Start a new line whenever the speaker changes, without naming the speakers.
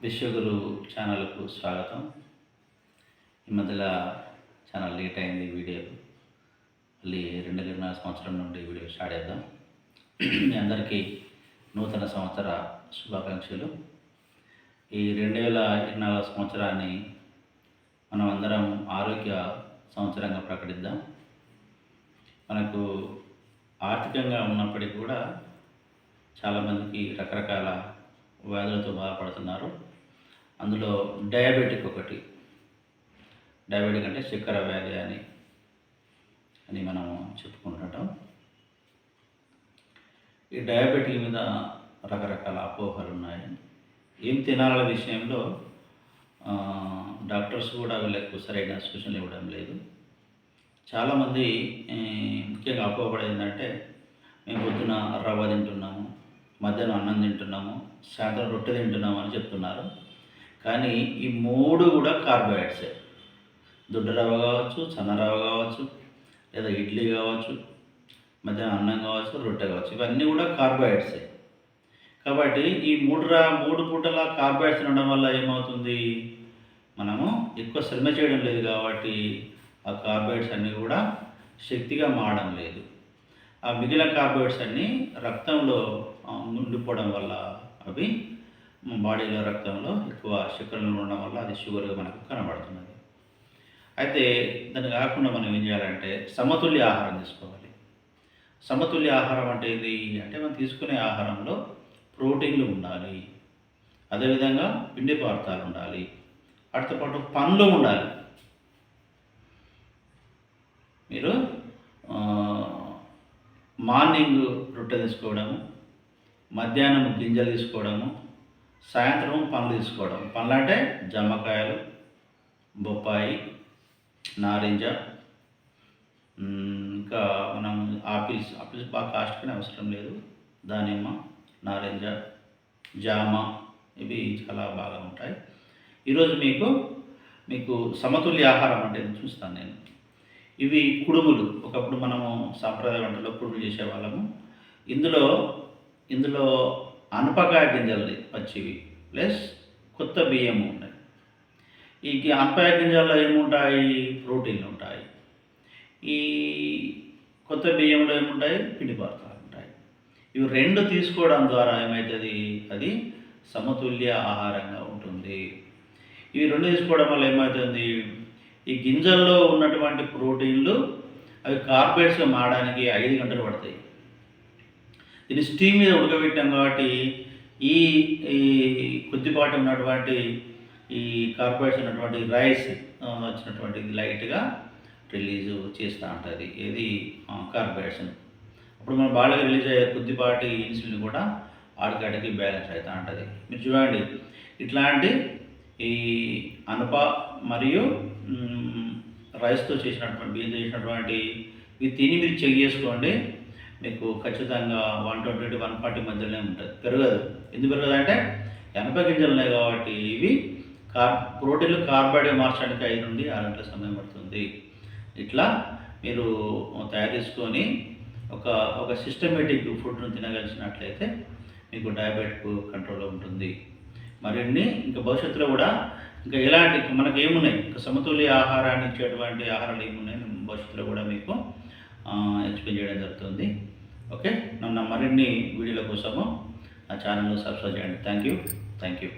విశ్వగురు ఛానల్కు స్వాగతం. ఈ మధ్యలో చాలా లేట్ అయింది వీడియో. మళ్ళీ 2024 సంవత్సరం నుండి వీడియో స్టార్ట్ చేద్దాం. మీ అందరికీ నూతన సంవత్సర శుభాకాంక్షలు. ఈ 2024 సంవత్సరాన్ని మనం అందరం ఆరోగ్య సంవత్సరంగా ప్రకటిద్దాం. మనకు ఆర్థికంగా ఉన్నప్పటికీ కూడా చాలామందికి రకరకాల వ్యాధులతో బాధపడుతున్నారు. అందులో డయాబెటిక్ ఒకటి. డయాబెటిక్ అంటే చక్కెర వ్యాధి అని మనం చెప్పుకుంటుంటాం. ఈ డయాబెటిక్ మీద రకరకాల అపోహలు ఉన్నాయి. ఏం తినాల విషయంలో డాక్టర్స్ కూడా వీళ్ళకు సరైన సూచనలు ఇవ్వడం లేదు. చాలామంది ముఖ్యంగా అపోహపడేది ఏంటంటే, మేము పొద్దున రవ్వ తింటున్నాము, మధ్యాహ్నం అన్నం తింటున్నాము, సాయంత్రం రొట్టె తింటున్నాము అని చెప్తున్నారు. కానీ ఈ మూడు కూడా కార్బోహైడ్రేట్సే. దొడ్డు రవ్వ కావచ్చు, సన్న రవ్వ కావచ్చు, లేదా ఇడ్లీ కావచ్చు, మధ్యాహ్నం అన్నం కావచ్చు, రొట్టె కావచ్చు, ఇవన్నీ కూడా కార్బోహైడ్రేట్సే. కాబట్టి ఈ మూడు పూటల కార్బోహైడ్రేట్స్ ఉండడం వల్ల ఏమవుతుంది, మనము ఎక్కువ శ్రమ చేయడం లేదు కాబట్టి ఆ కార్బోహైడ్రేట్స్ అన్నీ కూడా శక్తిగా మారడం లేదు. ఆ మిగిలిన కార్బోహైడ్రేట్స్ అన్నీ రక్తంలో ఉండిపోవడం వల్ల అవి బాడీలో రక్తంలో ఎక్కువ శర్కరలు ఉండడం వల్ల అది షుగర్గా మనకు కనబడుతున్నది. అయితే దాన్ని కాకుండా మనం ఏం చేయాలంటే సమతుల్య ఆహారం తీసుకోవాలి. సమతుల్య ఆహారం అంటే ఇది అంటే మనం తీసుకునే ఆహారంలో ప్రోటీన్లు ఉండాలి, అదేవిధంగా పిండి పదార్థాలు ఉండాలి, వాటితో పాటు పండ్లు ఉండాలి. మీరు మార్నింగ్ రొట్టె తీసుకోవడము, మధ్యాహ్నం గింజలు తీసుకోవడము, సాయంత్రం పండ్లు తీసుకోవడం. పండ్లు అంటే జామకాయలు, బొప్పాయి, నారింజ, ఇంకా మనం ఆపిల్స్ బాగా కాస్ట్గానే అవసరం లేదు. దానిమ్మ, నారింజ, జామ ఇవి చాలా బాగా ఉంటాయి. ఈరోజు మీకు సమతుల్య ఆహారం అంటే చూస్తాను నేను. ఇవి కుడుములు. ఒకప్పుడు మనము సాంప్రదాయ వంటలో కుడుములు చేసేవాళ్ళము. ఇందులో అనపకాయ గింజలు పచ్చివి ప్లస్ కొత్త బియ్యం ఉన్నాయి. ఈ అనపకాయ గింజల్లో ఏముంటాయి, ప్రోటీన్లు ఉంటాయి. ఈ కొత్త బియ్యంలో ఏముంటాయి, పిండి పదార్థాలు ఉంటాయి. ఇవి రెండు తీసుకోవడం ద్వారా ఏమవుతుంది, అది సమతుల్య ఆహారంగా ఉంటుంది. ఇవి రెండు తీసుకోవడం వల్ల ఏమవుతుంది, ఈ గింజల్లో ఉన్నటువంటి ప్రోటీన్లు అవి కార్బోహైడ్రేట్స్గా మారడానికి 5 గంటలు పడతాయి. దీన్ని స్టీమ్ మీద ఉడకబెట్టాం కాబట్టి ఈ కొద్దిపాటి ఉన్నటువంటి ఈ కార్బోహైడ్రేట్స్ ఉన్నటువంటి రైస్ వచ్చినటువంటి లైట్గా రిలీజ్ చేస్తూ ఉంటుంది. ఏది కార్బోహైడ్రేట్స్. అప్పుడు మన బాడీకి రిలీజ్ అయ్యే కొద్దిపాటి ఇన్సులిన్ కూడా ఆడికాడికి బ్యాలెన్స్ అవుతూ ఉంటుంది. మీరు చూడండి, ఇట్లాంటి ఈ అనప మరియు రైస్తో చేసినటువంటి బియ్యం చేసినటువంటి ఇవి తిని మీరు చెక్ చేసుకోండి. మీకు ఖచ్చితంగా 120 to 140 మధ్యలోనే ఉంటుంది, పెరగదు. ఎందుకు పెరగదు అంటే ఎనప గింజలు ఉన్నాయి కాబట్టి ఇవి ప్రోటీన్లు కార్బోహైడ్రేట్ మార్చడానికి 5 నుండి 6 గంటల సమయం పడుతుంది. ఇట్లా మీరు తయారు చేసుకొని ఒక సిస్టమేటిక్ ఫుడ్ను తినగలిసినట్లయితే మీకు డయాబెటిక్ కంట్రోల్లో ఉంటుంది. మరిన్ని ఇంకా భవిష్యత్తులో కూడా ఇంకా ఎలాంటి మనకు ఏమున్నాయి, ఇంకా సమతుల్య ఆహారాన్ని ఇచ్చేటువంటి ఆహారాలు ఏమున్నాయి భవిష్యత్తులో కూడా మీకు ఎక్స్ప్లెయిన్ చేయడం జరుగుతుంది. ఓకే, నన్ను మరిన్ని వీడియోల కోసము నా ఛానల్ను సబ్స్క్రైబ్ చేయండి. Thank you.